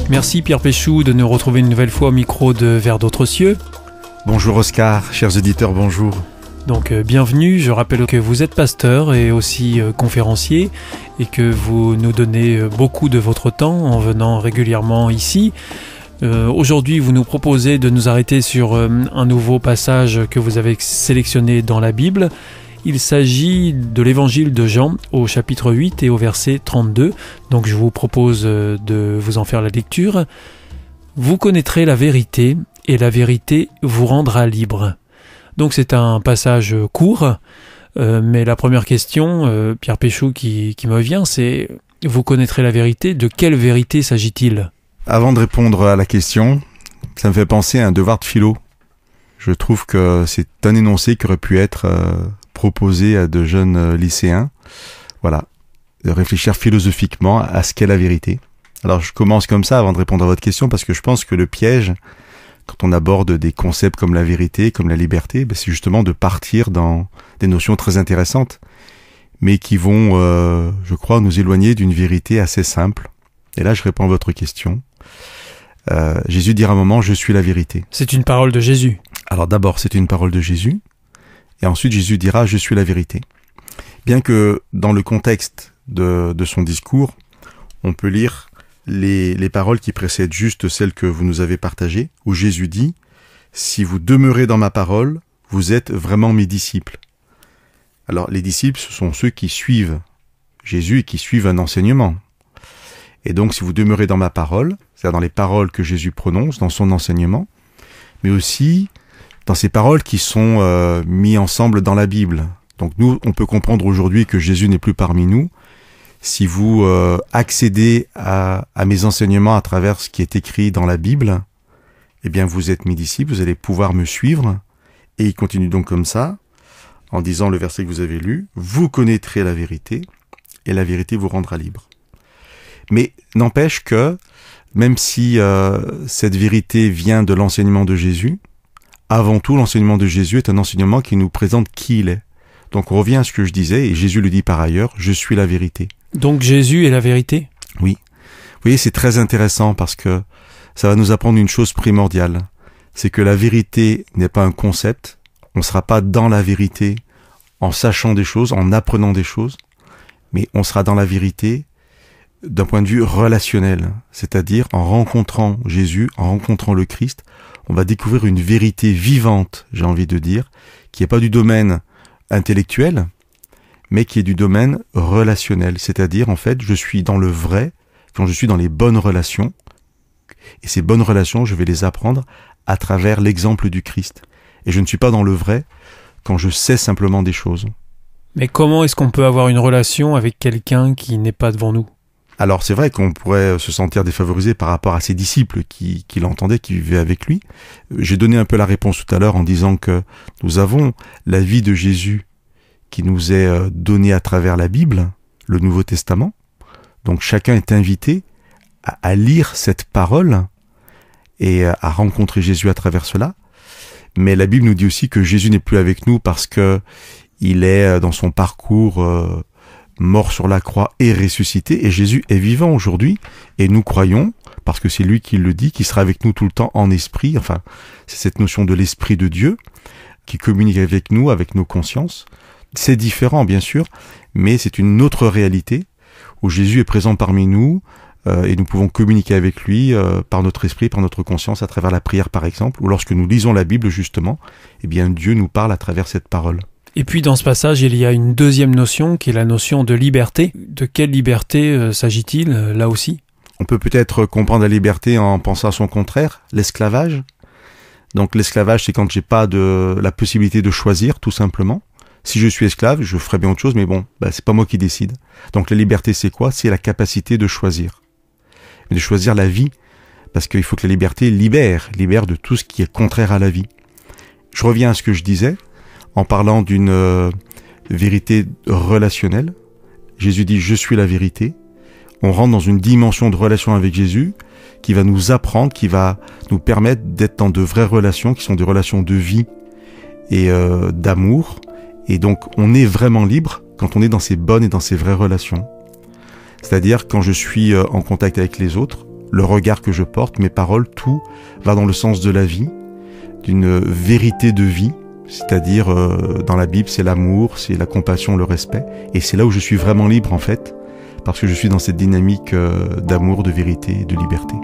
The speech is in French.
Merci Pierre Péchou de nous retrouver une nouvelle fois au micro de Vers d'autres cieux. Bonjour Oscar, chers auditeurs, bonjour. Donc bienvenue, je rappelle que vous êtes pasteur et aussi conférencier et que vous nous donnez beaucoup de votre temps en venant régulièrement ici. Aujourd'hui, vous nous proposez de nous arrêter sur un nouveau passage que vous avez sélectionné dans la Bible. Il s'agit de l'évangile de Jean au chapitre 8 et au verset 32. Donc je vous propose de vous en faire la lecture. Vous connaîtrez la vérité et la vérité vous rendra libre. Donc c'est un passage court, mais la première question, Pierre Péchou, qui me vient, c'est vous connaîtrez la vérité. De quelle vérité s'agit-il ? Avant de répondre à la question, ça me fait penser à un devoir de philo. Je trouve que c'est un énoncé qui aurait pu être proposé à de jeunes lycéens. Voilà, de réfléchir philosophiquement à ce qu'est la vérité. Alors je commence comme ça avant de répondre à votre question parce que je pense que le piège, quand on aborde des concepts comme la vérité, comme la liberté, c'est justement de partir dans des notions très intéressantes, mais qui vont, je crois, nous éloigner d'une vérité assez simple. Et là, je réponds à votre question. Jésus dira à un moment, je suis la vérité. C'est une parole de Jésus. Alors d'abord, c'est une parole de Jésus. Et ensuite, Jésus dira, je suis la vérité. Bien que dans le contexte de son discours, on peut lire les paroles qui précèdent juste celles que vous nous avez partagées, où Jésus dit, si vous demeurez dans ma parole, vous êtes vraiment mes disciples. Alors, les disciples, ce sont ceux qui suivent Jésus et qui suivent un enseignement. Et donc, si vous demeurez dans ma parole, c'est-à-dire dans les paroles que Jésus prononce, dans son enseignement, mais aussi dans ces paroles qui sont mises ensemble dans la Bible. Donc nous, on peut comprendre aujourd'hui que Jésus n'est plus parmi nous. Si vous accédez à mes enseignements à travers ce qui est écrit dans la Bible, eh bien vous êtes mes disciples, vous allez pouvoir me suivre. Et il continue donc comme ça, en disant le verset que vous avez lu, « Vous connaîtrez la vérité, et la vérité vous rendra libre. » Mais n'empêche que, même si cette vérité vient de l'enseignement de Jésus, avant tout, l'enseignement de Jésus est un enseignement qui nous présente qui il est. Donc on revient à ce que je disais, et Jésus le dit par ailleurs, « Je suis la vérité ». Donc Jésus est la vérité ? Oui. Vous voyez, c'est très intéressant parce que ça va nous apprendre une chose primordiale. C'est que la vérité n'est pas un concept. On ne sera pas dans la vérité en sachant des choses, en apprenant des choses, mais on sera dans la vérité d'un point de vue relationnel. C'est-à-dire en rencontrant Jésus, en rencontrant le Christ, on va découvrir une vérité vivante, j'ai envie de dire, qui n'est pas du domaine intellectuel, mais qui est du domaine relationnel. C'est-à-dire, en fait, je suis dans le vrai quand je suis dans les bonnes relations. Et ces bonnes relations, je vais les apprendre à travers l'exemple du Christ. Et je ne suis pas dans le vrai quand je sais simplement des choses. Mais comment est-ce qu'on peut avoir une relation avec quelqu'un qui n'est pas devant nous ? Alors c'est vrai qu'on pourrait se sentir défavorisé par rapport à ses disciples qui l'entendaient, qui vivaient avec lui. J'ai donné un peu la réponse tout à l'heure en disant que nous avons la vie de Jésus qui nous est donnée à travers la Bible, le Nouveau Testament. Donc chacun est invité à lire cette parole et à rencontrer Jésus à travers cela. Mais la Bible nous dit aussi que Jésus n'est plus avec nous parce que il est dans son parcours mort sur la croix et ressuscité, et Jésus est vivant aujourd'hui, et nous croyons, parce que c'est lui qui le dit, qui sera avec nous tout le temps en esprit, enfin, c'est cette notion de l'esprit de Dieu, qui communique avec nous, avec nos consciences. C'est différent, bien sûr, mais c'est une autre réalité, où Jésus est présent parmi nous, et nous pouvons communiquer avec lui par notre esprit, par notre conscience, à travers la prière par exemple, ou lorsque nous lisons la Bible justement, eh bien Dieu nous parle à travers cette parole. Et puis dans ce passage, il y a une deuxième notion qui est la notion de liberté. De quelle liberté s'agit-il là aussi ? On peut peut-être comprendre la liberté en pensant à son contraire, l'esclavage. Donc l'esclavage, c'est quand j'ai pas la possibilité de choisir, tout simplement. Si je suis esclave, je ferai bien autre chose, mais bon, c'est pas moi qui décide. Donc la liberté, c'est quoi ? C'est la capacité de choisir. De choisir la vie, parce qu'il faut que la liberté libère de tout ce qui est contraire à la vie. Je reviens à ce que je disais, en parlant d'une vérité relationnelle. Jésus dit « Je suis la vérité ». On rentre dans une dimension de relation avec Jésus qui va nous apprendre, qui va nous permettre d'être dans de vraies relations, qui sont des relations de vie et d'amour. Et donc, on est vraiment libre quand on est dans ces bonnes et dans ces vraies relations. C'est-à-dire, quand je suis en contact avec les autres, le regard que je porte, mes paroles, tout va dans le sens de la vie, d'une vérité de vie, c'est-à-dire dans la Bible, c'est l'amour, c'est la compassion, le respect, et c'est là où je suis vraiment libre en fait, parce que je suis dans cette dynamique d'amour, de vérité et de liberté.